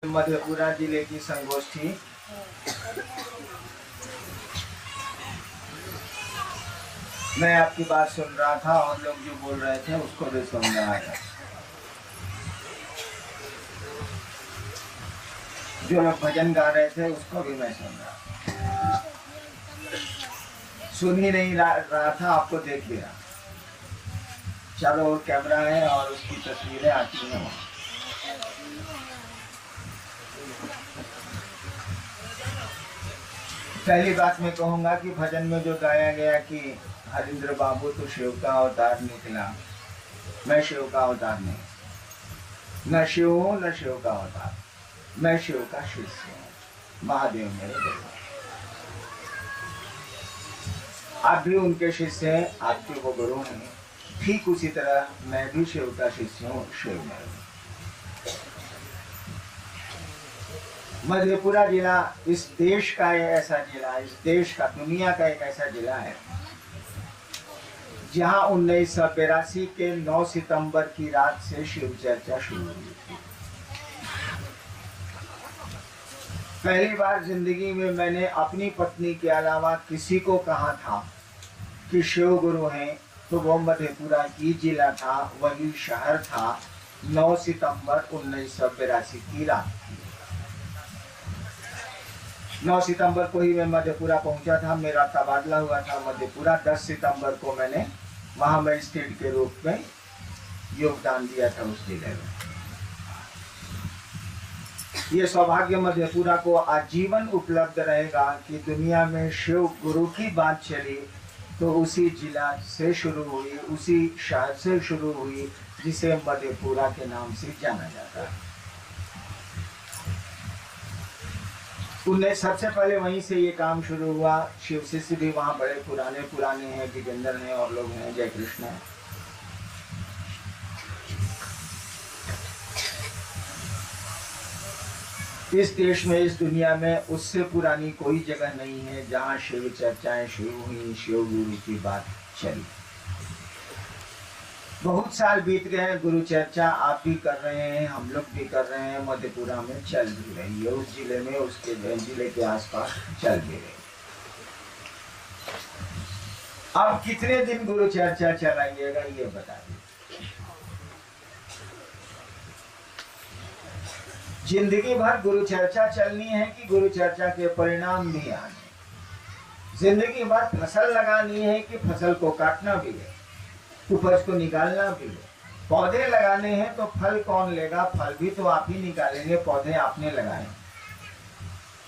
मधेपुरा जिले की संगोष्ठी मैं आपकी बात सुन रहा था और लोग जो बोल रहे थे उसको भी सुन रहा था। जो लोग भजन गा रहे थे उसको भी मैं सुन रहा था। सुन ही नहीं रहा था, आपको देख ही रहा। चारों ओर कैमरा है और उसकी तस्वीरें आती हैं। पहली बात मैं कहूंगा कि भजन में जो गाया गया कि हरिंद्र बाबू तो शिव का अवतार निकला, मैं शिव का अवतार नहीं, न शिव हूं न शिव का अवतार, मैं शिव का शिष्य हूं। महादेव मेरे देव, आप भी उनके शिष्य हैं, आपके वो गुरु हैं। ठीक उसी तरह मैं भी शिव का शिष्य हूँ, शिव मेरे। मधेपुरा जिला इस देश का एक ऐसा जिला, इस देश का, दुनिया का एक ऐसा जिला है जहां 1982 के 9 सितंबर की रात से शिव चर्चा शुरू हुई थी। पहली बार जिंदगी में मैंने अपनी पत्नी के अलावा किसी को कहा था कि शिव गुरु हैं, तो वो मधेपुरा ही जिला था, वही शहर था। 9 सितंबर 1982 की रात थी। 9 सितंबर को ही मैं मधेपुरा पहुंचा था, मेरा तबादला हुआ था मधेपुरा। 10 सितंबर को मैंने वहां मजिस्ट्रेट के रूप में योगदान दिया था उस जिले में। ये सौभाग्य मधेपुरा को आजीवन उपलब्ध रहेगा कि दुनिया में शिव गुरु की बात चली तो उसी जिला से शुरू हुई, उसी शहर से शुरू हुई जिसे मधेपुरा के नाम से जाना जाता है। उन्हें सबसे पहले वहीं से ये काम शुरू हुआ। शिव शिष्य भी वहाँ बड़े पुराने हैं, गिजेंद्र हैं और लोग हैं, जय कृष्ण है। इस देश में, इस दुनिया में उससे पुरानी कोई जगह नहीं है जहाँ शिव चर्चाएं शुरू हुई, शिव गुरु की बात चली। बहुत साल बीत गए हैं, गुरु चर्चा आप भी कर रहे हैं, हम लोग भी कर रहे हैं, मधेपुरा में चल भी रही है, उस जिले में, उसके जिले के आसपास चल भी रही। अब कितने दिन गुरु चर्चा चलाइएगा ये बता दीजिए। जिंदगी भर गुरु चर्चा चलनी है कि गुरु चर्चा के परिणाम भी आने। जिंदगी भर फसल लगानी है कि फसल को काटना भी है, उपज को निकालना भी है। पौधे लगाने हैं तो फल कौन लेगा? फल भी तो आप ही निकालेंगे, पौधे आपने लगाए।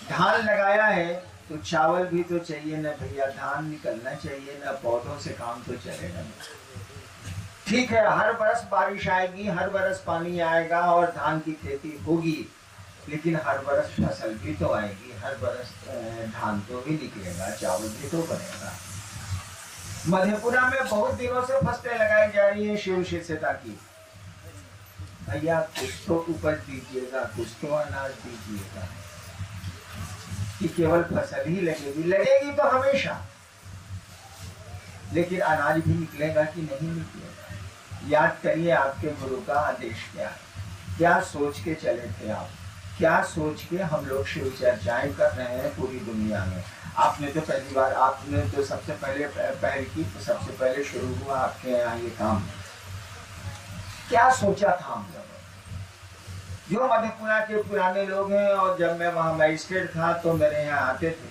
धान लगाया है तो चावल भी तो चाहिए ना भैया, धान निकलना चाहिए ना, पौधों से काम तो चलेगा नहीं। ठीक है, हर बरस बारिश आएगी, हर बरस पानी आएगा और धान की खेती होगी, लेकिन हर बरस फसल भी तो आएगी, हर बरस धान तो भी निकलेगा, चावल भी तो बनेगा। मधेपुरा में बहुत दिनों से फसलें लगाई जा रही है शिव शिष्यता की। भैया कुछ तो उपज दीजिएगा, कुछ तो अनाज दीजिएगा, कि केवल फसल ही लगेगी तो हमेशा, लेकिन अनाज भी निकलेगा कि नहीं निकलेगा? याद करिए आपके गुरु का आदेश क्या है, क्या सोच के चले थे आप, क्या सोच के हम लोग शिव चर्चाएं कर रहे हैं पूरी दुनिया में। आपने तो पहली बार, आपने तो सबसे पहले पहल की, तो सबसे पहले शुरू हुआ आपके यहाँ ये काम। क्या सोचा था हम लोगों? जो मधेपुरा के पुराने लोग हैं, और जब मैं वहाँ मजिस्ट्रेट था तो मेरे यहाँ आते थे,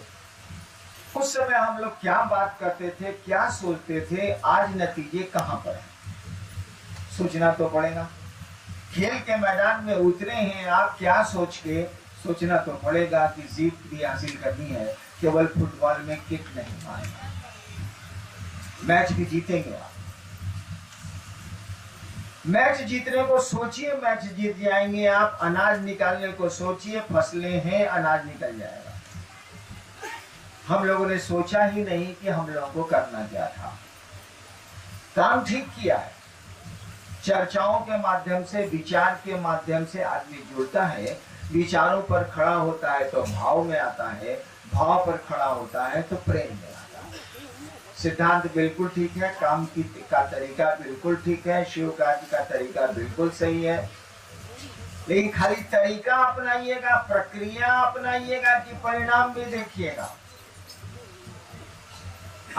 उस समय हम लोग क्या बात करते थे, क्या सोचते थे, आज नतीजे कहाँ पर हैं? सोचना तो पड़ेगा। खेल के मैदान में उतरे हैं आप, क्या सोच के? सोचना तो पड़ेगा कि जीत भी हासिल करनी है, केवल फुटबॉल में किक नहीं मारेंगे, मैच भी जीतेंगे आप। मैच जीतने को सोचिए, मैच जीत जाएंगे आप। अनाज निकालने को सोचिए, फसलें हैं, अनाज निकल जाएगा। हम लोगों ने सोचा ही नहीं कि हम लोगों को करना क्या था। काम ठीक किया है। चर्चाओं के माध्यम से, विचार के माध्यम से आदमी जुड़ता है, विचारों पर खड़ा होता है तो भाव में आता है, भाव पर खड़ा होता है तो प्रेम में आता है। सिद्धांत बिल्कुल ठीक है, काम का तरीका बिल्कुल ठीक है, शिव कार्य का तरीका बिल्कुल सही है। लेकिन खाली तरीका अपनाइएगा, प्रक्रिया अपनाइएगा कि परिणाम भी देखिएगा।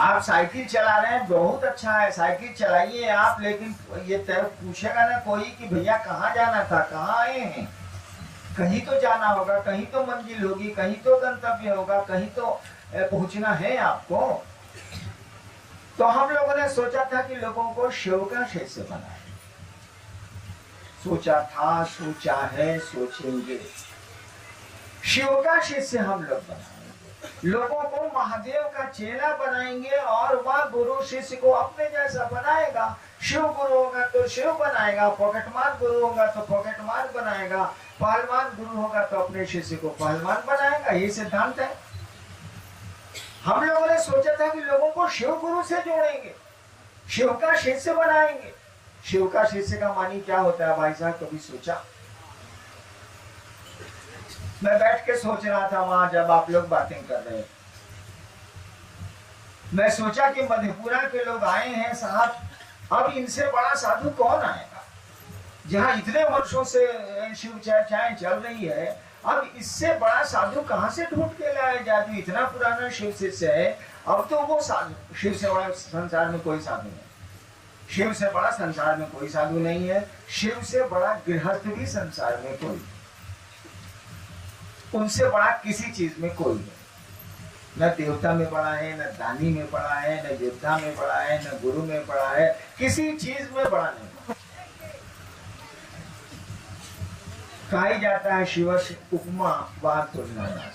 आप साइकिल चला रहे हैं, बहुत अच्छा है, साइकिल चलाइए आप, लेकिन ये पूछेगा ना कोई कि भैया कहाँ जाना था, कहाँ आए हैं। कहीं तो जाना होगा, कहीं तो मंजिल होगी, कहीं तो गंतव्य होगा, कहीं तो पहुंचना है आपको। तो हम लोगों ने सोचा था कि लोगों को शिव का शिष्य बनाए। सोचा था, सोचा है, सोचेंगे। शिव का शिष्य हम लोग बनाएंगे, लोगों को महादेव का चेला बनाएंगे और वह गुरु शिष्य को अपने जैसा बनाएगा। शिव गुरु होगा तो शिव बनाएगा, पॉकेटमार गुरु होगा तो पॉकेटमार बनाएगा, पहलवान गुरु होगा तो अपने शिष्य को पहलवान बनाएगा। ये सिद्धांत है। हम लोगों ने सोचा था कि लोगों को शिव गुरु से जोड़ेंगे, शिव का शिष्य बनाएंगे। शिव का शिष्य का मानी क्या होता है भाई साहब, कभी सोचा? मैं बैठ के सोच रहा था वहां जब आप लोग बातें कर रहे थे, मैं सोचा कि मधेपुरा के लोग आए हैं साहब, अब इनसे बड़ा साधु कौन आएगा? जहां इतने वर्षों से शिव चर्चाएं चल रही है, अब इससे बड़ा साधु कहां से ढूंढ के लाए जादू? इतना पुराना शिव शिष्य है, अब तो वो साधु, शिव से बड़ा संसार में कोई साधु नहीं, शिव से बड़ा संसार में कोई साधु नहीं है, शिव से बड़ा गृहस्थ भी संसार में कोई, उनसे बड़ा किसी चीज में कोई नहीं। न देवता में बड़ा है, न दानी में बड़ा है, न योद्धा में बड़ा है, न गुरु में बड़ा है, किसी चीज में बड़ा नहीं। कहा जाता है शिव उपमा व तुलना,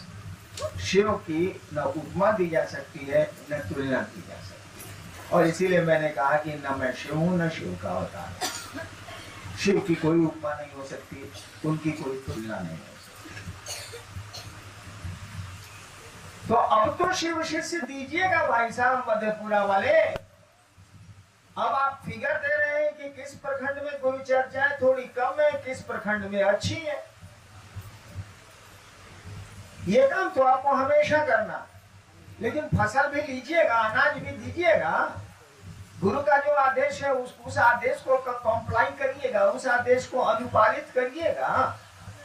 शिव की न उपमा दी जा सकती है न तुलना की जा सकती है। और इसीलिए मैंने कहा कि न मैं शिव हूं न शिव का अवतार। शिव की कोई उपमा नहीं हो सकती, उनकी कोई तुलना नहीं हो सकती। तो अब तो शिव शिष्य दीजिएगा भाई साहब मधेपुरा वाले। अब आप फिगर दे रहे हैं कि किस प्रखंड में गुरु चर्चाएं थोड़ी कम है, किस प्रखंड में अच्छी है। ये काम तो आपको हमेशा करना, लेकिन फसल भी लीजिएगा, अनाज भी दीजिएगा। गुरु का जो आदेश है उस आदेश को कंप्लाई करिएगा, उस आदेश को अनुपालित करिएगा।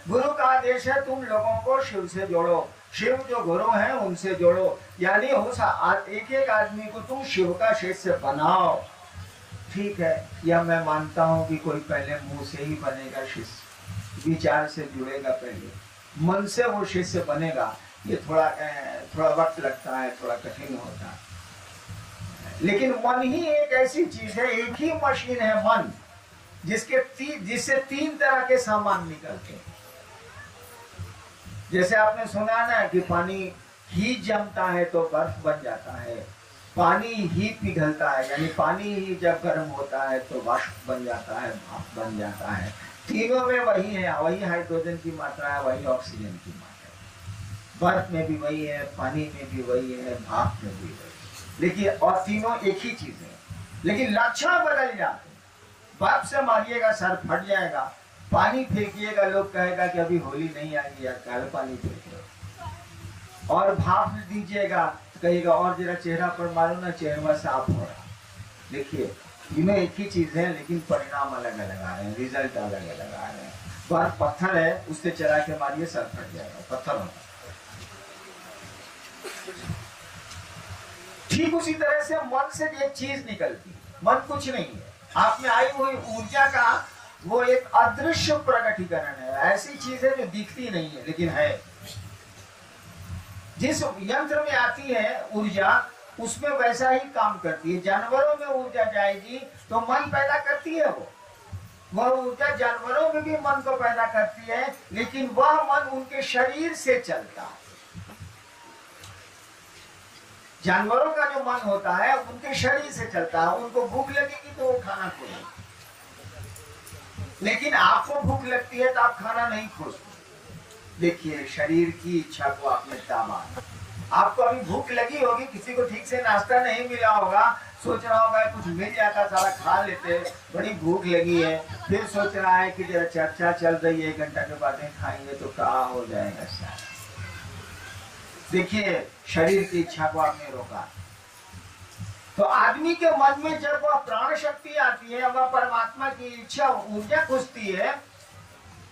गुरु का आदेश है तुम लोगों को शिव से जोड़ो, शिव जो गुरु हैं उनसे जोड़ो, यानी उस एक एक आदमी को तुम शिव का शिष्य बनाओ। ठीक है, या मैं मानता हूं कि कोई पहले मुंह से ही बनेगा शिष्य, विचार से जुड़ेगा, पहले मन से वो शिष्य बनेगा। ये थोड़ा वक्त लगता है, थोड़ा कठिन होता है, लेकिन मन ही एक ऐसी चीज है, एक ही मशीन है मन, जिससे तीन तरह के सामान निकलते हैं। जैसे आपने सुना ना कि पानी ही जमता है तो बर्फ बन जाता है, पानी ही पिघलता है, यानी पानी ही जब गर्म होता है तो वाष्प बन जाता है, भाप बन जाता है। तीनों में वही है, वही हाइड्रोजन की मात्रा है, वही ऑक्सीजन की मात्रा है। बर्फ में भी वही है, पानी में भी वही है, भाप में भी वही, लेकिन और तीनों एक ही चीज है, लेकिन लक्षण बदल जाते हैं। बर्फ से मारिएगा सर फट जाएगा, पानी फेंकिएगा लोग कहेगा कि अभी होली नहीं आई यार, काले पानी फेंक रहे, और भाप दीजिएगा कहेगा और जरा चेहरा पर मारो ना, चेहरा साफ हो रहा। देखिए तीनों एक ही चीज है, लेकिन परिणाम अलग अलग आ रहे हैं, रिजल्ट अलग अलग आ रहे हैं। पर पत्थर है, उससे चला के मारिए सर फट जाएगा, पत्थर होता। ठीक उसी तरह से मन से एक चीज निकलती है, मन कुछ नहीं है, आप में आई हुई ऊर्जा का वो एक अदृश्य प्रकटीकरण है, ऐसी चीज है जो दिखती नहीं है लेकिन है। जिस यंत्र में आती है ऊर्जा उसमें वैसा ही काम करती है। जानवरों में ऊर्जा जाएगी तो मन पैदा करती है, वह ऊर्जा जानवरों में भी मन को पैदा करती है, लेकिन वह मन उनके शरीर से चलता है। जानवरों का जो मन होता है उनके शरीर से चलता है, उनको भूख लगेगी तो वो खाना खोजेंगे, लेकिन आपको भूख लगती है तो आप खाना नहीं खोजते। देखिए शरीर की इच्छा को आपने दामा, आपको अभी भूख लगी होगी, किसी को ठीक से नाश्ता नहीं मिला होगा, सोच रहा होगा कुछ मिल जाता सारा खा लेते, बड़ी भूख लगी है, फिर सोच रहा है कि जरा चर्चा चल रही है, 1 घंटा के बाद खाएंगे तो क्या हो जाएगा शायद। देखिए शरीर की इच्छा को आपने रोका, तो आदमी के मन में जब वह प्राण शक्ति आती है, वह परमात्मा की इच्छा ऊर्जा घुसती है,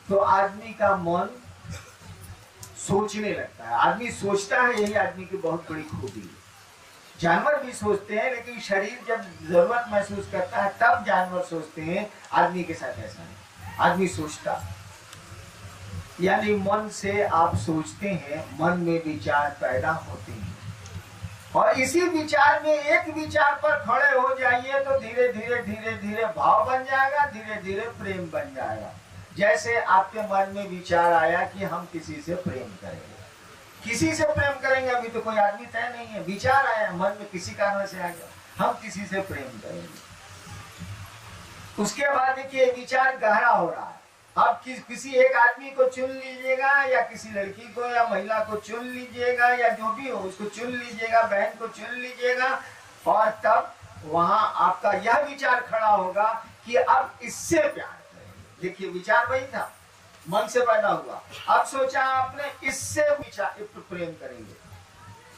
तो आदमी का मन सोचने लगता है, आदमी सोचता है, यही आदमी की बहुत बड़ी खूबी है। जानवर भी सोचते हैं, लेकिन शरीर जब जरूरत महसूस करता है तब जानवर सोचते हैं, आदमी के साथ ऐसा नहीं। आदमी सोचता, यानी मन से आप सोचते हैं, मन में विचार पैदा होते हैं, और इसी विचार में एक विचार पर खड़े हो जाइए तो धीरे धीरे धीरे धीरे भाव बन जाएगा, धीरे धीरे प्रेम बन जाएगा। जैसे आपके मन में विचार आया कि हम किसी से प्रेम करेंगे, किसी से प्रेम करेंगे, अभी तो कोई आदमी तय नहीं है, विचार आया मन में, किसी कारण से आ गया, हम किसी से प्रेम करेंगे। उसके बाद देखिए विचार गहरा हो रहा है। अब किसी एक आदमी को चुन लीजिएगा, या किसी लड़की को या महिला को चुन लीजिएगा, या जो भी हो उसको चुन लीजिएगा, बहन को चुन लीजिएगा, और तब वहां आपका यह विचार खड़ा होगा कि अब इससे प्यार करेंगे। देखिए विचार वही था, मन से पैदा हुआ, अब सोचा आपने इससे विचार प्रेम करेंगे,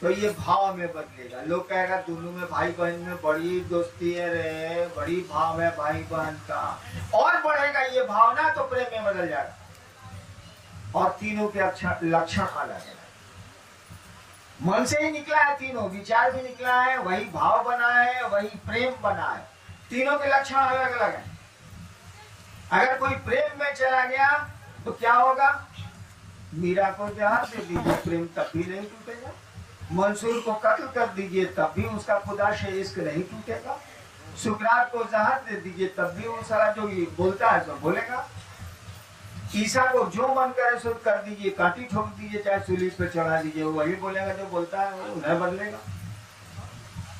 तो ये भाव में बदलेगा। लोग कहेगा दोनों में, भाई बहन में बड़ी दोस्ती है रे, बड़ी भाव है भाई बहन का, और बढ़ेगा ये भावना तो प्रेम में बदल जाएगा। और तीनों के लक्षण अलग है, मन से ही निकला है, तीनों विचार भी निकला है, वही भाव बना है, वही प्रेम बना है, तीनों के लक्षण अलग अलग है। अगर कोई प्रेम में चला गया तो क्या होगा? मीरा को जहर दे दीजिए, प्रेम तब भी नहीं टूटेगा। मंसूर को कत्ल कर दीजिए, तब भी उसका खुदा से इश्क नहीं टूटेगा। सुकरात को जहर दे दीजिए, तब भी वो सारा जो बोलता है तो बोलेगा। ईसा को जो मन करे सो कर दीजिए, कांटी ठोक दीजिए, चाहे सूली पे चढ़ा दीजिए, वो वही बोलेगा जो बोलता है, वो नहीं बदलेगा।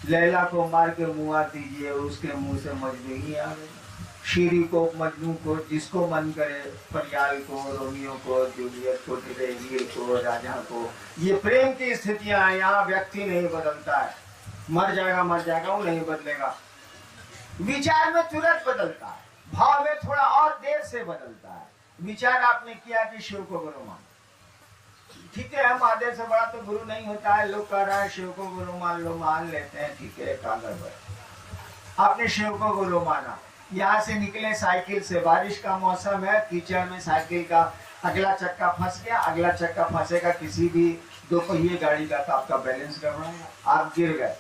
लैला को मार के मुआ दीजिए, उसके मुंह से मजनू ही आएगा। शीरी को, मजनू को, जिसको मन करे, परियाल को, रोमियो को, जूलियट को, हीर को, राजा को, ये प्रेम की स्थितियां हैं। यहाँ व्यक्ति नहीं बदलता है, मर जाएगा वो नहीं बदलेगा। विचार में तुरंत बदलता है, भाव में थोड़ा और देर से बदलता है। विचार आपने किया कि शिव को गुरु मान, ठीक है, महादेव से बड़ा तो गुरु नहीं होता है। लोग कह रहा है शिव को गुरु मान लो, मान लेते हैं, ठीक है, आपने शिव को गुरु माना। यहाँ से निकले साइकिल से, बारिश का मौसम है, कीचड़ में साइकिल का अगला चक्का फंस गया, अगला चक्का फंसेगा किसी भी दो पहिए गाड़ी का तो आपका बैलेंस गड़बड़ाएगा, आप गिर गए।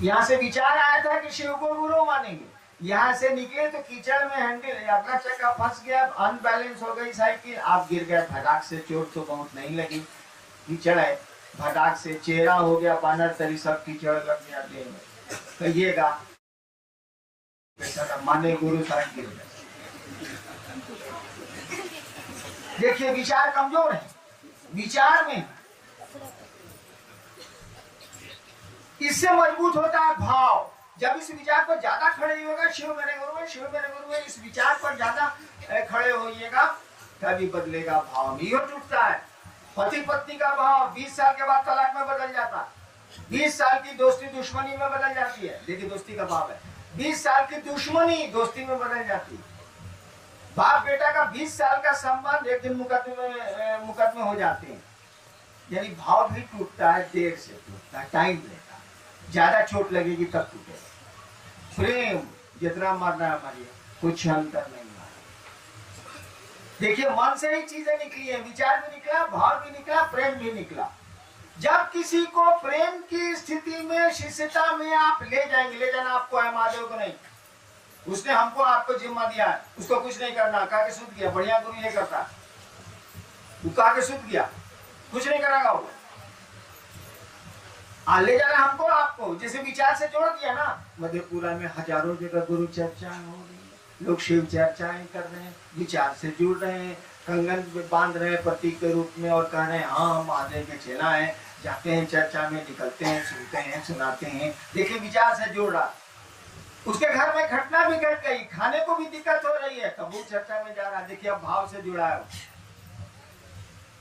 यहाँ से विचार आया था कि शिव को गुरु मानेंगे, यहाँ से निकले तो कीचड़ में हैंडल, अगला चक्का फंस गया, अनबैलेंस हो गई साइकिल, आप गिर गए। फटाक से चोट तो बहुत नहीं लगी, कीचड़ है, फटाक से चेहरा हो गया, बानर तरी सब कीचड़ लग गया देह में, कहिएगा माने गुरु साहब गिर गए। देखिए विचार कमजोर है, विचार में इससे मजबूत होता है भाव। जब इस विचार पर ज्यादा खड़े होगा, शिव मेरे गुरु है, शिव मेरे गुरु है, इस विचार पर ज्यादा खड़े होइएगा तभी बदलेगा भाव। नहीं टूटता है पति पत्नी का भाव, 20 साल के बाद तलाक में बदल जाता, 20 साल की दोस्ती दुश्मनी में बदल जाती है। देखिए दोस्ती का भाव है, 20 साल की दुश्मनी दोस्ती में बदल जाती है। बाप बेटा का 20 साल का संबंध एक दिन मुकदमे हो जाते हैं। यानी भाव भी टूटता है, देर से टूटता है, टाइम लेता है, ज्यादा चोट लगेगी तब टूटेगा। प्रेम जितना मरना है मरिए, कुछ अंतर नहीं है। देखिए मन से ही चीजें निकली है, विचार भी निकला, भाव भी निकला, प्रेम भी निकला। जब किसी को प्रेम की स्थिति में, शिष्यता में आप ले जाएंगे, ले जाना आपको है, महादेव को नहीं, उसने हमको आपको जिम्मा दिया है, उसको कुछ नहीं करना, कहा के सुध गया, बढ़िया गुरु ये करता, वो कहा के सुध गया, कुछ नहीं करेगा वो, ले जाना हमको आपको। जैसे विचार से जोड़ दिया ना, मधेपुरा में हजारों जगह गुरु चर्चाएं हो रही है, लोग शिव चर्चाएं कर रहे हैं, विचार से जुड़ रहे हैं, कंगन बांध रहे हैं प्रतीक के रूप में, और कह रहे हैं हाँ महादेव के चेला है, जाते हैं चर्चा में, निकलते हैं, सुनते हैं, सुनाते हैं। देखिए विचार से जोड़ रहा, उसके घर में घटना भी घट गई, खाने को भी दिक्कत हो रही है, तब वो चर्चा में जा रहा। देखिए अब भाव से जुड़ा है।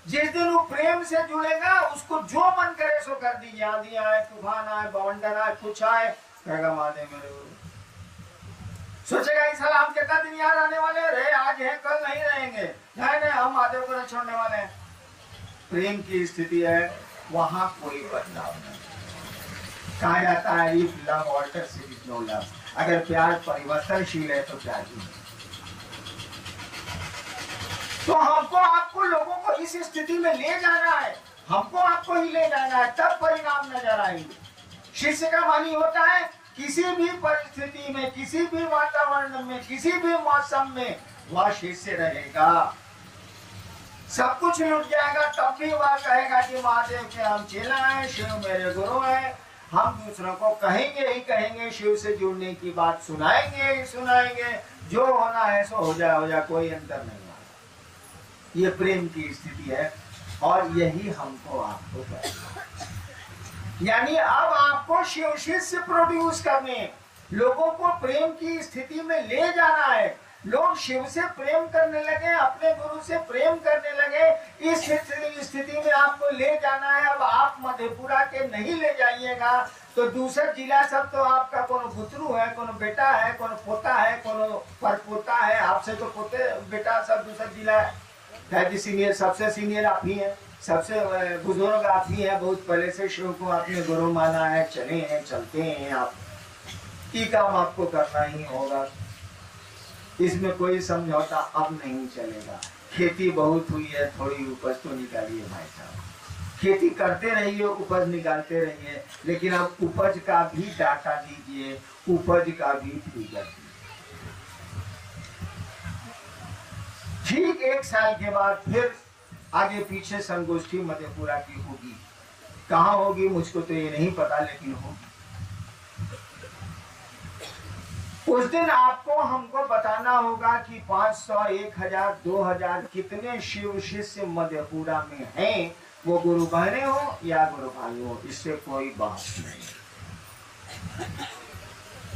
जिस दिन वो प्रेम से जुड़ेगा, उसको जो मन करे सो कर दीजिए, आंधी आए, तूफान आए, बवंडर आए, कुछ आए, कहेगा महादेव मेरे गुरु। सोचेगा इस साल हम कितना दिन याद आने वाले रहे, आज है कल नहीं रहेंगे, नहीं हम महादेव को नहीं छोड़ने वाले हैं। प्रेम की स्थिति है, वहां कोई बदलाव नहीं। कहा जाता है if love alters it is no love, अगर प्यार परिवर्तनशील है तो प्यार ही नहीं। तो हमको आपको लोगों को इस स्थिति में ले जाना है, हमको आपको ही ले जाना है, तब परिणाम नजर आएंगे। शिष्य का मानी होता है किसी भी परिस्थिति में, किसी भी वातावरण में, किसी भी मौसम में वह शिष्य रहेगा। सब कुछ लुट जाएगा तब भी वह कहेगा कि महादेव के हम चेला हैं, शिव मेरे गुरु हैं। हम दूसरों को कहेंगे ही कहेंगे, शिव से जुड़ने की बात सुनाएंगे ही सुनाएंगे। जो होना है सो हो जाए, कोई अंतर नहीं आएगा। ये प्रेम की स्थिति है और यही हमको आपको करना। यानी अब आपको शिव शिष्य प्रोड्यूस करने, लोगों को प्रेम की स्थिति में ले जाना है। लोग शिव से प्रेम करने लगे, अपने गुरु से प्रेम करने लगे, इस स्थिति में आपको ले जाना है। अब आप मधेपुरा के नहीं ले जाइएगा तो दूसरा जिला सब तो आपका कोनो पुत्रु है, कोनो बेटा है, कोनो पोता है, कोनो परपोता है। आपसे तो पोते बेटा सब दूसरा जिला है। सीनियर, सबसे सीनियर आप ही है, सबसे बुजुर्ग आप ही है। बहुत पहले से शिव को आपने गुरु माना है, चले हैं, चलते हैं आप। ये काम आपको करना ही होगा, इसमें कोई समझौता अब नहीं चलेगा। खेती बहुत हुई है, थोड़ी उपज तो निकालिए भाई साहब। खेती करते रहिए, उपज निकालते रहिए, लेकिन अब उपज का भी डाटा दीजिए, उपज का भी फिगर दीजिए। ठीक 1 साल के बाद फिर आगे पीछे संगोष्ठी मधेपुरा की होगी। कहाँ होगी मुझको तो ये नहीं पता, लेकिन होगी। उस दिन आपको हमको बताना होगा कि 500, 1000, 2000 कितने शिव शिष्य मधेपुरा में हैं। वो गुरु बहने हो या गुरु भाई हो, इससे कोई बात नहीं।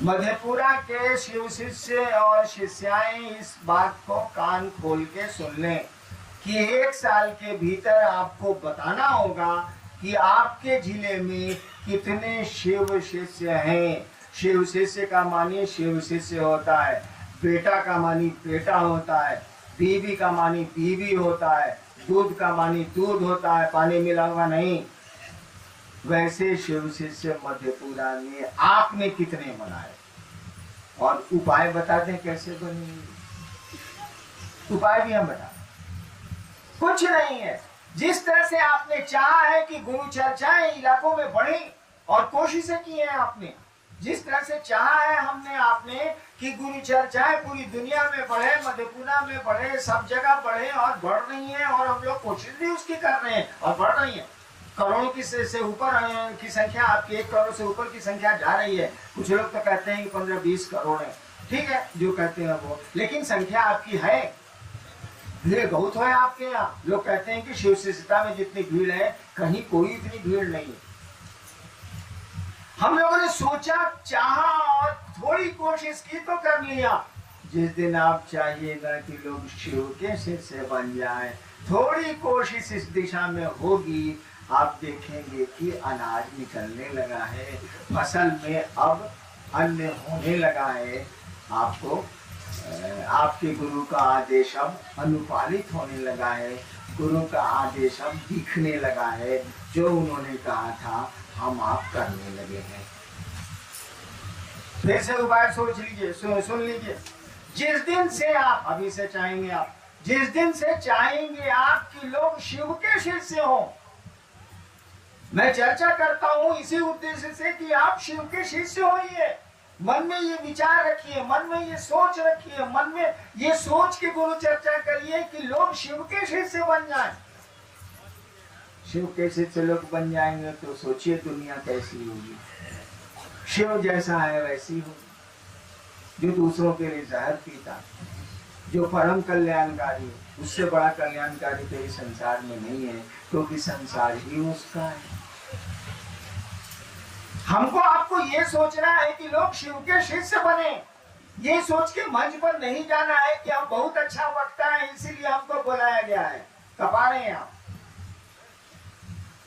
मधेपुरा के शिव शिष्य और शिष्याएं इस बात को कान खोल के सुन लें कि 1 साल के भीतर आपको बताना होगा कि आपके जिले में कितने शिव शिष्य हैं। शिव शिष्य का मानी शिव शिष्य होता है, बेटा का मानी बेटा होता है, बीवी का मानी बीवी होता है, दूध का मानी दूध होता है, पानी मिला हुआ नहीं। वैसे शिव शिष्य मधेपुरा में आपने कितने बनाए और उपाय बता दें कैसे बनेंगे। उपाय भी हम बता, कुछ नहीं है। जिस तरह से आपने चाहा है कि गुरु चर्चाएं इलाकों में बढ़े और कोशिशें की हैं आपने, जिस तरह से चाहा है हमने आपने कि गुरु चर्चाएं पूरी दुनिया में बढ़े, मधेपुरा में बढ़े, सब जगह बढ़े और बढ़ रही हैं और हम लोग कोशिश भी उसकी कर रहे हैं और बढ़ रही है। करोड़ों की से ऊपर की संख्या, आपकी 1 करोड़ से ऊपर की संख्या जा रही है। कुछ लोग तो कहते हैं कि 15-20 करोड़ है, ठीक है जो कहते हैं वो, लेकिन संख्या आपकी है। भीड़ बहुत है आपके यहाँ। लोग कहते हैं कि शिव शिष्यता में जितनी भीड़ है कहीं कोई इतनी भीड़ नहीं है। हम लोगों ने सोचा, चाहा और थोड़ी कोशिश की तो कर लिया। जिस दिन आप चाहिएगा कि लोग शिव के शिष्य बन जाए, थोड़ी कोशिश इस दिशा में होगी, आप देखेंगे कि अनाज निकलने लगा है, फसल में अब अन्न होने लगा है। आपको आपके गुरु का आदेश अब अनुपालित होने लगा है, गुरु का आदेश अब दिखने लगा है। जो उन्होंने कहा था हम आप करने लगे हैं। फिर से उपाय सोच लीजिए, सुन लीजिए। जिस दिन से आप, अभी से चाहेंगे आप, जिस दिन से चाहेंगे आप कि लोग शिव के शिष्य हो, मैं चर्चा करता हूं इसी उद्देश्य से कि आप शिव के शिष्य होइए। मन में ये विचार रखिए, मन में ये सोच रखिए, मन में ये सोच के गुरु चर्चा करिए कि लोग शिव के शिष्य बन जाएं। शिव के शिष्य लोग बन जाएंगे तो सोचिए दुनिया कैसी होगी। शिव जैसा है वैसी होगी। जो दूसरों के लिए जहर पीता, जो परम कल्याणकारी, उससे बड़ा कल्याणकारी तो इस संसार में नहीं है, क्योंकि संसार ही उसका है। हमको आपको ये सोचना है कि लोग शिव के शिष्य बने। ये सोच के मंच पर नहीं जाना है कि हम बहुत अच्छा वक्ता है इसीलिए हमको बुलाया गया है, कपा रहे हैं आप।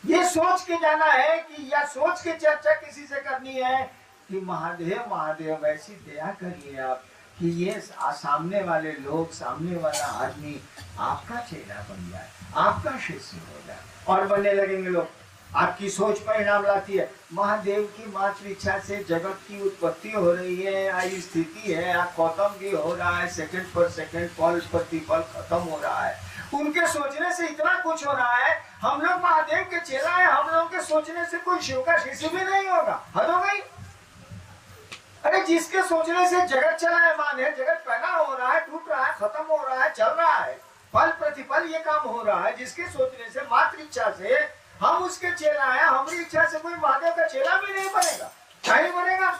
ये सोच के जाना है कि, या सोच के चर्चा किसी से करनी है कि महादेव महादेव वैसी दया करिए आप कि ये सामने वाले लोग, सामने वाला आदमी आपका चेला बन जाए, आपका शिष्य हो जाए। और बनने लगेंगे लोग। आपकी सोच परिणाम लाती है। महादेव की मात्र इच्छा से जगत की उत्पत्ति हो रही है, आई स्थिति है, खत्म भी हो रहा है, सेकंड पर सेकंड, पल प्रतिपल खत्म हो रहा है। उनके सोचने से इतना कुछ हो रहा है। हम लोग महादेव के चेला है, हम लोग के सोचने से कोई शिव का शिष्य भी नहीं होगा। हद हो गई। अरे जिसके सोचने से जगत चलायमान है, जगत पैदा हो रहा है, टूट रहा है, खत्म हो रहा है, चल रहा है, पल प्रतिपल ये काम हो रहा है, जिसके सोचने से मात्र इच्छा से हम उसके चेला है, हमारी इच्छा से कोई महादेव का चेला भी नहीं बनेगा। क्या नहीं बनेगा?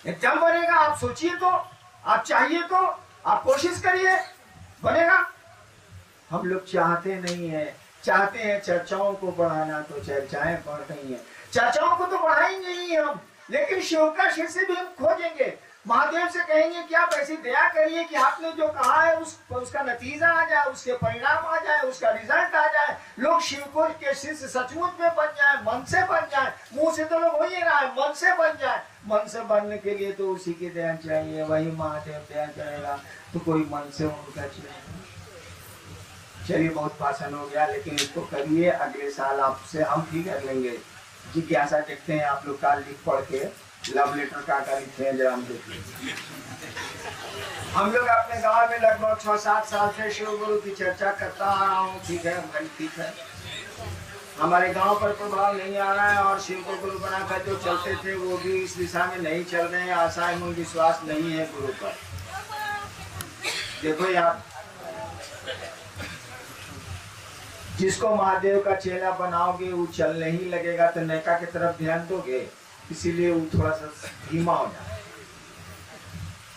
एकदम बनेगा। आप सोचिए तो, आप चाहिए तो, आप कोशिश करिए, बनेगा। हम लोग चाहते नहीं है, चाहते हैं चर्चाओं को बढ़ाना, तो चर्चाएं बढ़ रही हैं। चर्चाओं को तो बढ़ाएंगे ही हम, लेकिन शिव का शिष्य भी हम खोजेंगे। महादेव से कहेंगे कि आप ऐसी दया करिए कि आपने जो कहा है उसका नतीजा आ जाए, उसके परिणाम आ जाए, उसका रिजल्ट आ जाए, लोग शिव को के शिष्य सचमुच में बन जाए, मन से बन जाए। मुंह से तो लोग हो ही रहा है, मन से बन जाए। मन से बनने के लिए तो उसी की दया चाहिए, वही महादेव दया करेगा। तो कोई मन से उनका चाहिए। चलिए बहुत भाषण हो गया, लेकिन इसको करिए। अगले साल आपसे हम भी कर लेंगे। जिज्ञासा देखते हैं आप लोग का लिख पढ़ के लव लेटर का लिखते हैं, जरा हम देखिए। हम लोग अपने गांव में लगभग 6-7 साल से शिव गुरु की चर्चा करता आ रहा हूँ। ठीक है भाई, ठीक है। हमारे गांव पर प्रभाव नहीं आ रहा है, और शिव को गुरु बनाकर जो चलते थे वो भी इस दिशा में नहीं चल रहे हैं। आशा एवं विश्वास नहीं है गुरु पर। देखो यार, जिसको महादेव का चेला बनाओगे वो चलने ही लगेगा, तो नैका की तरफ ध्यान दोगे, इसीलिए वो थोड़ा सा धीमा हो जाए।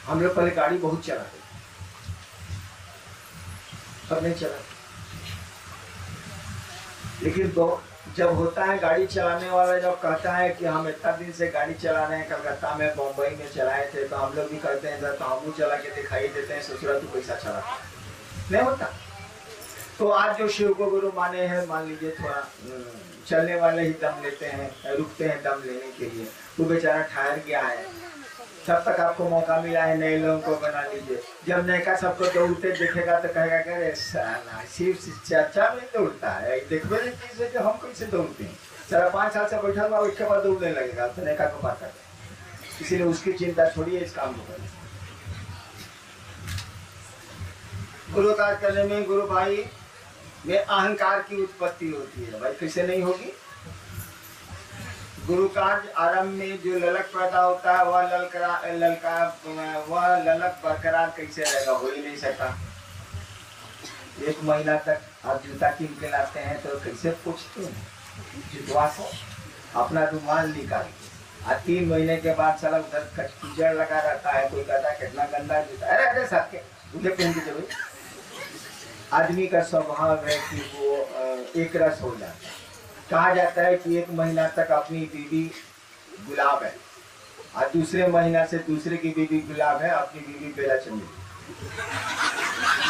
हम लोग पहले गाड़ी बहुत चलाते, अब नहीं चलाते। लेकिन जब होता है गाड़ी चलाने वाला, जब कहता है कि हम इतना दिन से गाड़ी चला रहे हैं, कलकत्ता में, बम्बई में चलाए थे, तो हम लोग भी करते हैं, तो हम चला के दिखाई देते हैं, ससुरा तू पैसा चला नहीं होता। तो आज जो शिव को गुरु माने हैं, मान लीजिए थोड़ा चलने वाले ही दम लेते हैं, रुकते हैं दम लेने के लिए। वो बेचारा ठहर गया है, तब तक आपको मौका मिला है नए लोगों को बना लीजिए। जब नयका सबको दौड़ते देखेगा तो कहेगा कि अरे साला शिव चर्चा में दौड़ता है, देखो चीज जो हम कैसे दौड़ते हैं। सारा 5 साल से बैठा हुआ, उसके बाद दौड़ने लगेगा, तो नयका को बात करते। इसीलिए उसकी चिंता छोड़िए, इस काम को करिए। गुरु कार्य करने में गुरु भाई में अहंकार की उत्पत्ति होती है। भाई कैसे नहीं होगी? गुरु कार्य आरंभ में जो ललक पैदा होता है, वह ललक बरकरार कैसे रहेगा? हो ही नहीं सकता। 1 महीना तक आप जूता कीन के लाते हैं तो कैसे पूछते हैं? जुतवा को अपना रुमाल निकाल के, और 3 महीने के बाद साला उधर कीचड़ लगा रहता है। कोई कहता है कितना गंदा जूता, अरे अरे साथ के मुझे पहन के चलो। आदमी का स्वभाव है कि वो एक रस हो जाता है। कहा जाता है कि 1 महीना तक अपनी बीवी गुलाब है, और दूसरे महीना से दूसरे की बीवी गुलाब है, अपनी बीवी बेला चंदी।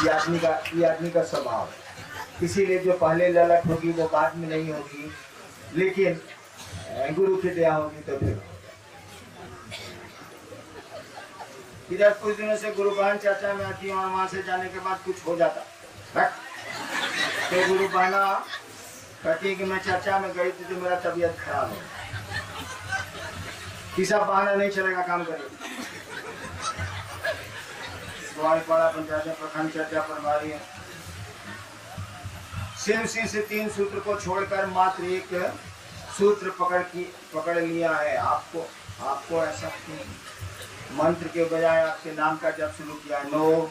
ये आदमी का स्वभाव है। इसीलिए जो पहले ललक होगी वो बाद में नहीं होगी, लेकिन गुरु की दया होगी तो फिर। इधर कुछ दिनों से गुरु बहन चर्चा में आती है, और वहां से जाने के बाद कुछ हो जाता तो गुरु बहना कहती है कि मैं चर्चा में गई थी तो मेरा तबीयत खराब है। किसा बहाना नहीं चलेगा, काम करेगा। पड़ा पंचायत प्रखंड चर्चा प्रभारी है। शिव से 3 सूत्र को छोड़कर मात्र एक सूत्र पकड़ लिया है। आपको ऐसा मंत्र के बजाय आपके नाम का जब शुरू किया। नो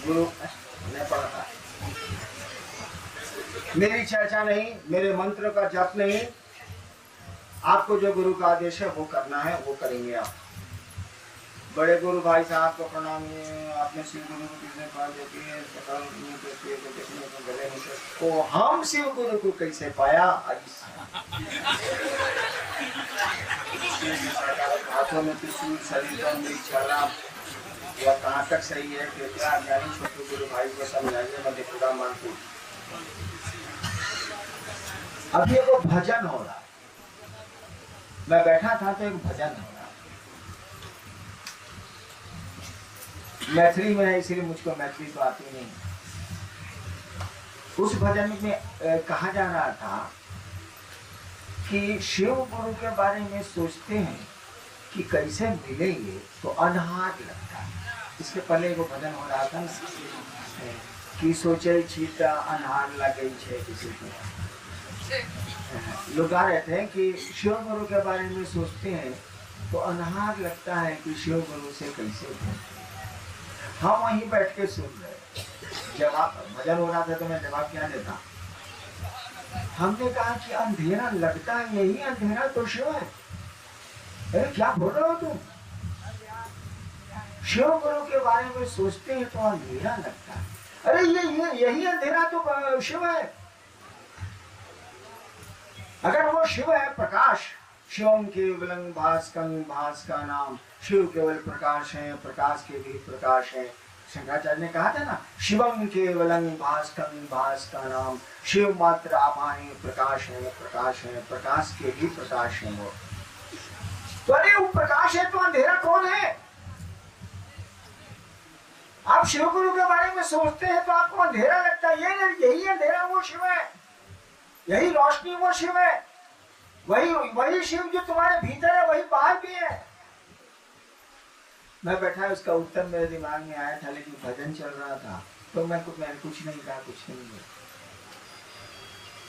गुरु नहीं पढ़ता, मेरी चर्चा नहीं, मेरे मंत्र का जप नहीं। आपको जो गुरु का आदेश है वो करना है, वो करेंगे आप। बड़े गुरु भाई साहब को प्रणाम। आपने शिव गुरु को किसने पा देती है तो हम शिव गुरु को कैसे पाया? हाथों में त्रिशूल, शरीर यह कहाँ तक सही है? कृपया ज्ञानी छोटे गुरु भाई को समझाइए, मैं पूरा मानती हूँ। अभी वो भजन हो रहा, मैं बैठा था तो एक भजन हो रहा, मैथिली में है, इसीलिए मुझको मैथिली तो आती नहीं। उस भजन में कहा जा रहा था कि शिव गुरु के बारे में सोचते हैं कि कैसे मिलेंगे तो अनहार लगता है। इसके पहले वो भजन हो रहा था ना कि सोचे चीता अनहार लगे किसी को। लोग गा रहे थे कि शिव गुरु के बारे में सोचते हैं तो अनहार लगता है कि शिव गुरु से कैसे। हम वहीं बैठ के सुन रहे, जवाब भजन हो रहा था तो मैं जवाब क्या देता। हमने कहा कि अंधेरा लगता है, यही अंधेरा तो शिव है। अरे क्या बोल रहे हो तुम? शिव गुरु के बारे में सोचते हैं तो अंधेरा लगता है। अरे यही अंधेरा तो शिव है। अगर वो शिव है प्रकाश, शिवम केवलं भास्कं, भास का नाम, शिव केवल प्रकाश है, प्रकाश के भी प्रकाश है। शंकराचार्य ने कहा था ना, शिवम केवलं भास्कं, भास का नाम, शिव मात्र आभाएं प्रकाश है, प्रकाश है, प्रकाश के भी प्रकाश है वो। तो अरे वो प्रकाश है तो अंधेरा कौन है? आप शिव गुरु के बारे में सोचते हैं तो आपको अंधेरा लगता है। यही अंधेरा वो शिव है, यही रोशनी वो शिव है, वही शिव जो तुम्हारे भीतर है वही बाहर भी है। मैं बैठा, उसका उत्तर मेरे दिमाग में आया था, लेकिन भजन चल रहा था तो मैंने कुछ नहीं कहा, कुछ नहीं बोला।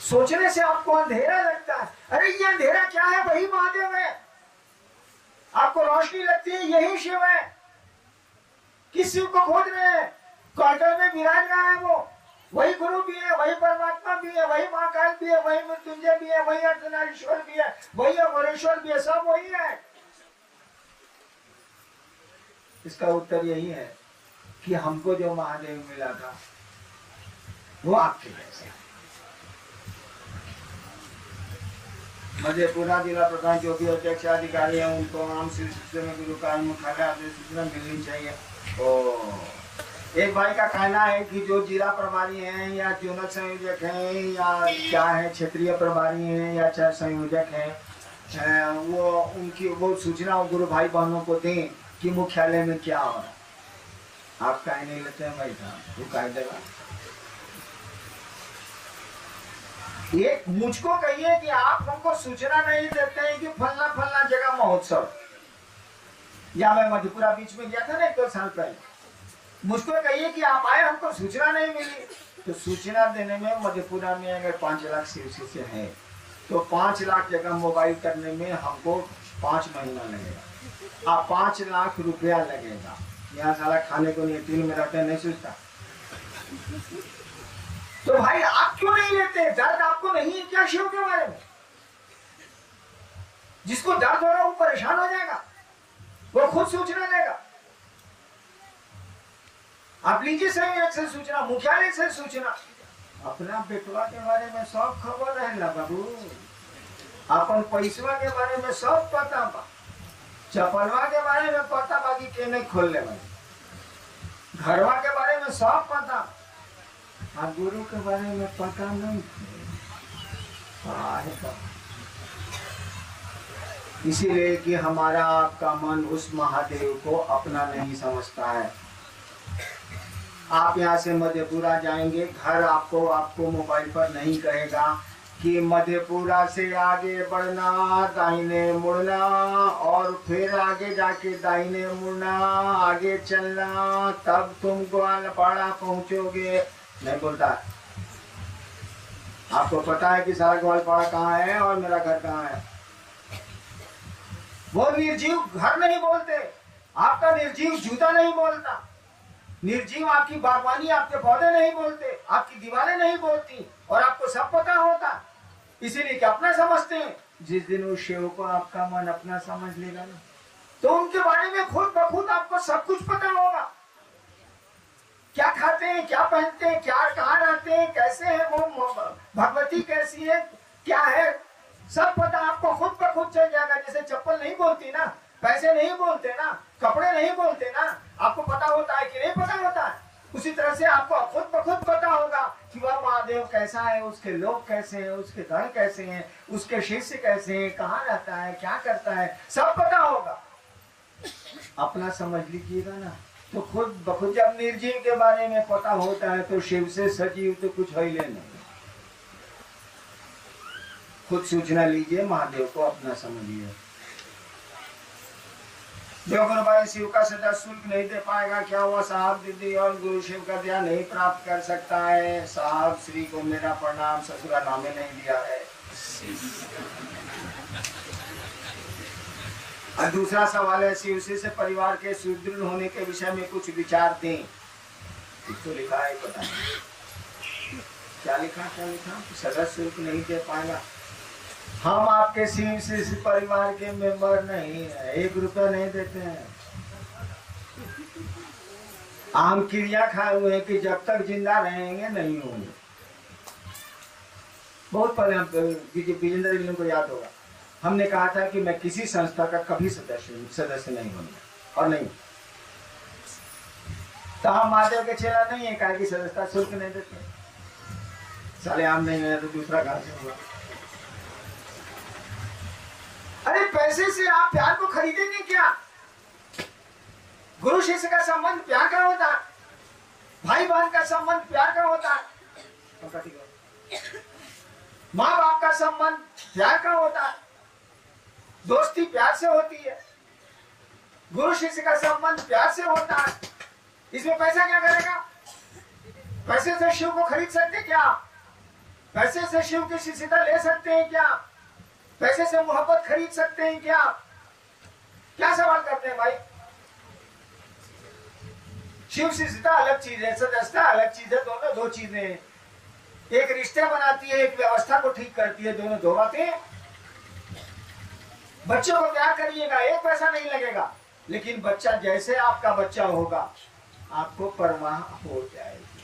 सोचने से आपको अंधेरा लगता है। अरे ये अंधेरा क्या है? वही महादेव है। आपको रोशनी लगती है, यही शिव है। किस शिव को खोज रहे हैं? कौशल में विराज रहा है वो, वही गुरु भी है, वही परमात्मा भी है, वही महाकाल भी है, वही मृत्युंजय भी है, वही अर्धनारीश्वर भी है, वही अमरेश्वर भी है, सब वही है। इसका उत्तर यही है कि हमको जो महादेव मिला था वो आपके जैसे। मधेपुरा जिला प्रधान जो भी अध्यक्ष अधिकारी है उनको आम सिलसिले में गुरु का मुख्यालय सूचना मिलनी चाहिए। तो एक भाई का कहना है कि जो जिला प्रभारी हैं या जोनल संयोजक हैं या क्या है, क्षेत्रीय प्रभारी हैं या चाहे संयोजक हैं, वो उनकी वो सूचना गुरु भाई बहनों को दें कि मुख्यालय में क्या हो रहा है। आप कह नहीं लेते हैं भाई साहब, वो कह देगा। ये मुझको कहिए कि आप हमको सूचना नहीं देते हैं कि फलना फलना जगह महोत्सव, या मैं मधेपुरा बीच में गया था ना 1-2 साल पहले, मुझको कहिए कि आप आए, हमको सूचना नहीं मिली। तो सूचना देने में मधेपुरा में अगर 5 लाख शिष्य है तो 5 लाख जगह मोबाइल करने में हमको 5 महीना लगेगा, आप 5 लाख रुपया लगेगा। यहाँ साला खाने को नहीं, टील में रहते नहीं सोचता। तो भाई आप क्यों नहीं लेते? दर्द आपको नहीं है क्या शिव के बारे में? जिसको दर्द हो रहा है वो परेशान हो जाएगा, वो खुद सूचना लेगा। आप लीजिए संयोग से सूचना, मुख्यालय से सूचना। अपना बेटवा के बारे में सब खबर है ना बाबू, अपन पैसवा के बारे में सब पता बा, चपलवा के बारे में पता बा कि के नहीं खोलने वाले, घरवा के बारे में सब पता, आप गुरु के बारे में पता नहीं। इसीलिए कि हमारा आपका मन उस महादेव को अपना नहीं समझता है। आप यहाँ से मधेपुरा जाएंगे, घर आपको मोबाइल पर नहीं कहेगा कि मधेपुरा से आगे बढ़ना, दाहिने मुड़ना और फिर आगे जाके दाहिने मुड़ना, आगे चलना, तब तुम ग्वालपाड़ा पहुंचोगे। नहीं बोलता। आपको पता है कि सारा ग्वालपाड़ा कहाँ है और मेरा घर कहाँ है। वो निर्जीव घर नहीं बोलते, आपका निर्जीव जूता नहीं बोलता, निर्जीव आपकी बागवानी, आपके पौधे नहीं बोलते, आपकी दीवारें नहीं बोलती, और आपको सब पता होता। इसीलिए कि अपना समझते हैं। जिस दिन उस शिव को आपका मन अपना समझ लेगा ना, तो उनके बारे में खुद ब खुद आपको सब कुछ पता होगा। क्या खाते हैं, क्या पहनते हैं, क्या कहाँ रहते हैं, कैसे हैं वो, भगवती कैसी है, क्या है, सब पता आपको खुद ब खुद चल जाएगा। जैसे चप्पल नहीं बोलती ना, पैसे नहीं बोलते ना, कपड़े नहीं बोलते ना, आपको पता होता है कि नहीं पता होता है, उसी तरह से आपको खुद ब खुद पता होगा कि वह महादेव कैसा है, उसके लोग कैसे हैं, उसके गण कैसे हैं, उसके शिष्य कैसे हैं, कहाँ रहता है, क्या करता है, सब पता होगा। अपना समझ लीजिएगा ना, तो खुद ब खुद जब निर्जीव के बारे में पता होता है तो शिव से सजीव तो कुछ है ही नहीं। खुद सूचना लीजिए, महादेव को अपना समझिए। जो गुरु भाई शिव का सदा शुल्क नहीं दे पाएगा, क्या हुआ साहब? दीदी और गुरु शिव का ध्यान नहीं प्राप्त कर सकता है। साहब श्री को मेरा प्रणाम, ससुरा नामे नहीं दिया है। और दूसरा सवाल है, शिव से परिवार के सुदृढ़ होने के विषय में कुछ विचार दें। तो लिखा है, पता नहीं क्या लिखा सदा शुल्क नहीं दे पाएगा। हम आपके शिव से परिवार के मेंबर नहीं है, 1 रुपया नहीं देते हैं। हम क्रिया खाए हुए हैं कि जब तक जिंदा रहेंगे नहीं होंगे। बहुत पहले हम विजेंद्र जी को याद होगा, हमने कहा था कि मैं किसी संस्था का कभी सदस्य नहीं बनूंगा और नहीं। तो हम महादेव के चेला नहीं है, कहा कि सदस्यता शुल्क नहीं देते। साले हम नहीं है तो दूसरा कहां से हुआ? अरे पैसे से आप प्यार को खरीदेंगे क्या? गुरु शिष्य का संबंध प्यार का होता है, भाई बहन का संबंध प्यार का होता है, माँ बाप का संबंध प्यार का होता है, दोस्ती प्यार से होती है, गुरु शिष्य का संबंध प्यार से होता है। इसमें पैसा क्या करेगा? पैसे से शिव को खरीद सकते क्या? पैसे से शिव की शिष्यता ले सकते हैं क्या? पैसे से मोहब्बत खरीद सकते हैं क्या? क्या सवाल करते हैं भाई? शिव शिष्यता अलग चीज है, सदस्यता अलग चीज है, दोनों दो चीजें हैं। एक रिश्ते बनाती है, एक व्यवस्था को ठीक करती है, दोनों दो बातें। बच्चों को प्यार करिएगा, 1 पैसा नहीं लगेगा, लेकिन बच्चा जैसे आपका बच्चा होगा आपको परवाह हो जाएगी।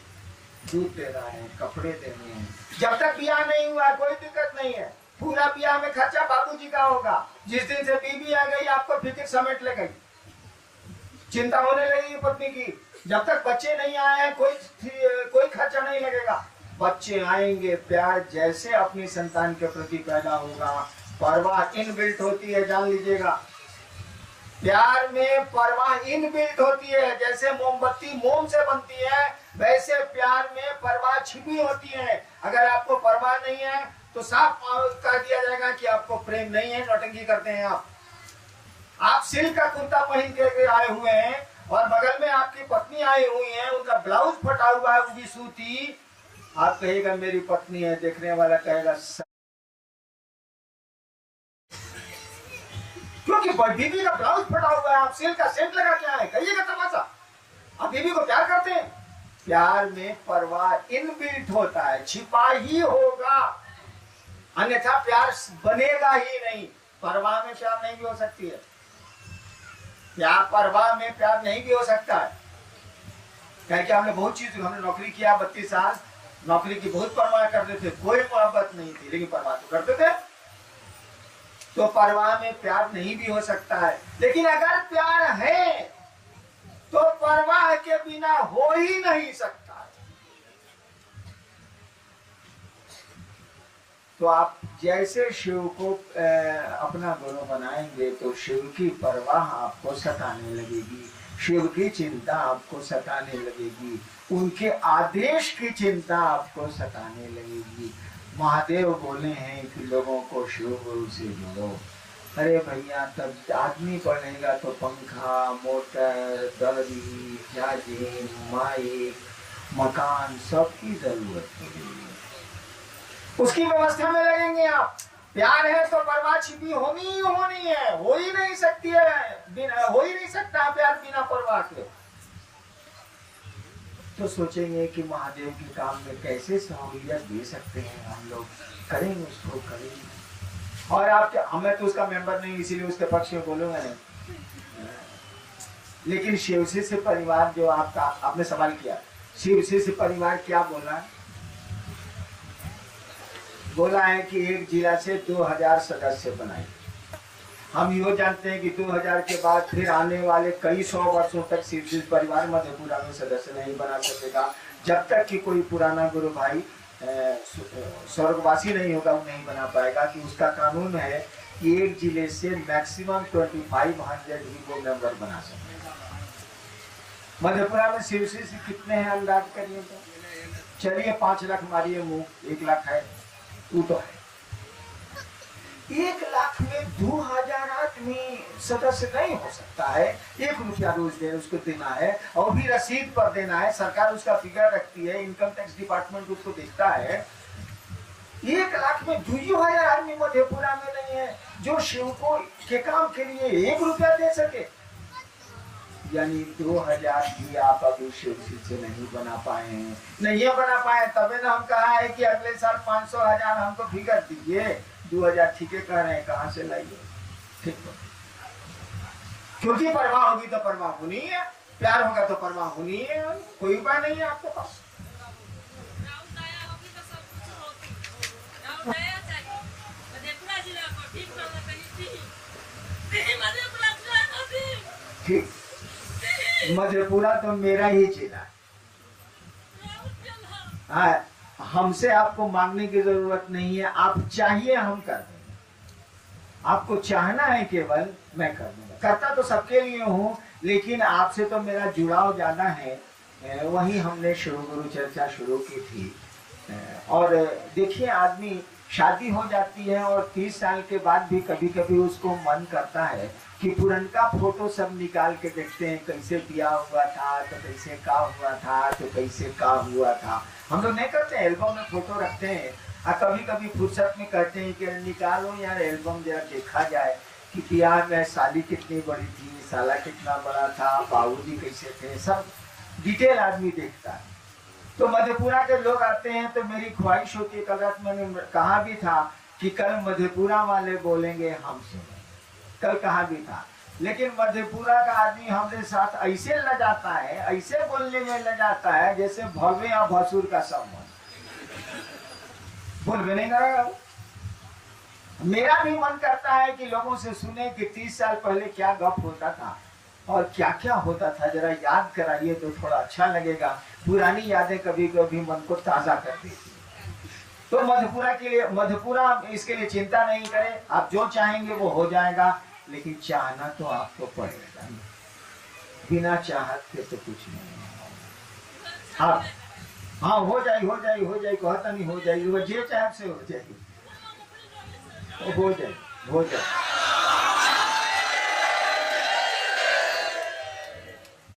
दूध देना है, कपड़े देने हैं। जब तक ब्याह नहीं हुआ कोई दिक्कत नहीं है, पूरा ब्याह में खर्चा बाबूजी का होगा। जिस दिन से बीवी आ गई आपको फिक्र समेट ले गई, चिंता होने लगी पत्नी की। जब तक बच्चे नहीं आए हैं कोई खर्चा नहीं लगेगा। बच्चे आएंगे, प्यार जैसे अपनी संतान के प्रति पैदा होगा, परवाह इनबिल्ट होती है, जान लीजिएगा। प्यार में परवाह इनबिल्ट होती है। जैसे मोमबत्ती मोम से बनती है, वैसे प्यार में परवाह छिपी होती है। अगर आपको परवाह नहीं है तो साफ कह दिया जाएगा कि आपको प्रेम नहीं है, नौटंकी करते हैं आप सिल्क का कुर्ता पहन के आए हुए हैं और बगल में आपकी पत्नी आई हुई है, उनका ब्लाउज फटा हुआ है, उनकी सूती। आप कहेगा मेरी पत्नी है, देखने वाला कहेगा क्योंकि बीबी का ब्लाउज फटा हुआ है, आप सिल्क का सेंट लगा के आए, कहिएगा तमाशा। आप बीबी को प्यार करते हैं? प्यार में परवाह इनबिल्ट होता है, छिपा ही होगा, अन्यथा प्यार बनेगा ही नहीं। परवाह में प्यार नहीं भी हो सकती है, प्यार परवाह में प्यार नहीं भी हो सकता है। क्योंकि हमने बहुत चीज, हमने नौकरी किया 32 साल, नौकरी की बहुत परवाह करते थे, कोई मोहब्बत नहीं थी, लेकिन परवाह तो करते थे। तो परवाह में प्यार नहीं भी हो सकता है। लेकिन अगर प्यार है तो परवाह के बिना हो ही नहीं सकता है। तो आप जैसे शिव को अपना गुरु बनाएंगे तो शिव की परवाह आपको सताने लगेगी, शिव की चिंता आपको सताने लगेगी, उनके आदेश की चिंता आपको सताने लगेगी। महादेव बोले हैं कि लोगों को शिव गुरु से जोड़ो। अरे भैया, तब आदमी पढ़ेगा तो पंखा, मोटर, दरी, जाजिम, माइक, मकान सब की जरूरत पड़ेगी, उसकी व्यवस्था में लगेंगे आप। प्यार है तो परवाह छिपी होनी ही होनी है, हो ही नहीं सकती है, हो ही नहीं सकता प्यार बिना परवाह के। तो सोचेंगे कि महादेव के काम में कैसे सहूलियत दे सकते हैं, हम लोग करेंगे, उसको करेंगे। और आप हमें तो उसका मेंबर नहीं, इसीलिए उसके पक्ष में बोलूंगा नहीं। लेकिन शिवसी से परिवार जो आपने सवाल किया, शिवसी से परिवार क्या बोला है? बोला है कि एक जिला से 2000 सदस्य बनाए। हम यो जानते हैं कि 2000 के बाद फिर आने वाले कई 100 वर्षों तक शिवजी परिवार मधेपुरा में सदस्य नहीं बना सकेगा, जब तक कि कोई पुराना गुरु भाई स्वर्गवासी नहीं होगा, वो नहीं बना पाएगा। कि उसका कानून है कि एक जिले से मैक्सिमम 2500 ही वो मेंबर बना सकेगा। मधेपुरा में शिवजी से कितने हैं अंदाज करिए तो? चलिए 5 लाख मारिए मुंह, 1 लाख है, तू तो है। 1 लाख में 2000 आदमी सदस्य नहीं हो सकता है। 1 रुपया रोज दे उसको देना है और भी रसीद पर देना है। सरकार उसका फिगर रखती है, इनकम टैक्स डिपार्टमेंट उसको देखता है। 1 लाख में 2000 आदमी मधेपुरा में नहीं है जो सेवकों के काम के लिए 1 रुपया दे सके। यानी 2000 भी आप अभी शिवसी से नहीं बना पाए हैं। नहीं बना पाए तबे ना हम कहा है कि अगले साल 500,000 हमको फिगर दीजिए। 2000 ठीक है कह रहे हैं, कहाँ से लाइए? ठीक है, क्योंकि परवाह होगी तो परवाह होनी है, प्यार होगा तो परवाह होनी है। कोई उपाय नहीं है आपके पास। ठीक, मधेपुरा तो मेरा ही जिला। हाँ, हमसे आपको मांगने की जरूरत नहीं है। आप चाहिए हम कर देंगे। आपको चाहना है केवल, मैं कर दूंगा। करता तो सबके लिए हूँ, लेकिन आपसे तो मेरा जुड़ाव ज्यादा है। वही हमने गुरु चर्चा शुरू की थी। और देखिए, आदमी शादी हो जाती है और 30 साल के बाद भी कभी कभी उसको मन करता है कि पुरनका फोटो सब निकाल के देखते हैं, कैसे ब्याह हुआ था तो कैसे का हुआ था तो कैसे का हुआ था। हम लोग नहीं करते, एल्बम में फोटो रखते हैं और कभी कभी फुर्सत में कहते हैं कि निकालो यार एल्बम, जरा देखा जाए कि ब्याह में साली कितनी बड़ी थी, साला कितना बड़ा था, बाबूजी कैसे थे, सब डिटेल आदमी देखता है। तो मधेपुरा के लोग आते हैं तो मेरी ख्वाहिश होती है, कल रात मैंने कहा भी था कि कल मधेपुरा वाले बोलेंगे हमसे, कल कहा भी था। लेकिन मधेपुरा का आदमी हमारे साथ ऐसे लजाता है, ऐसे बोलने में लजाता है जैसे भव्य या भसुर का संबंध। बोल भी नहीं करेगा। मेरा भी मन करता है कि लोगों से सुने कि 30 साल पहले क्या गप होता था और क्या क्या होता था, जरा याद कराइए तो थोड़ा अच्छा लगेगा। पुरानी यादें कभी कभी मन को ताजा करती थी। तो मधेपुरा के लिए, मधेपुरा इसके लिए चिंता नहीं करे, आप जो चाहेंगे वो हो जाएगा, लेकिन चाहना तो आपको पड़ेगा। बिना चाहत के तो कुछ नहीं। आप हाँ, हो जाए कहता नहीं हो जाएगी, वो जे चाहत से हो जाएगी, हो जाए।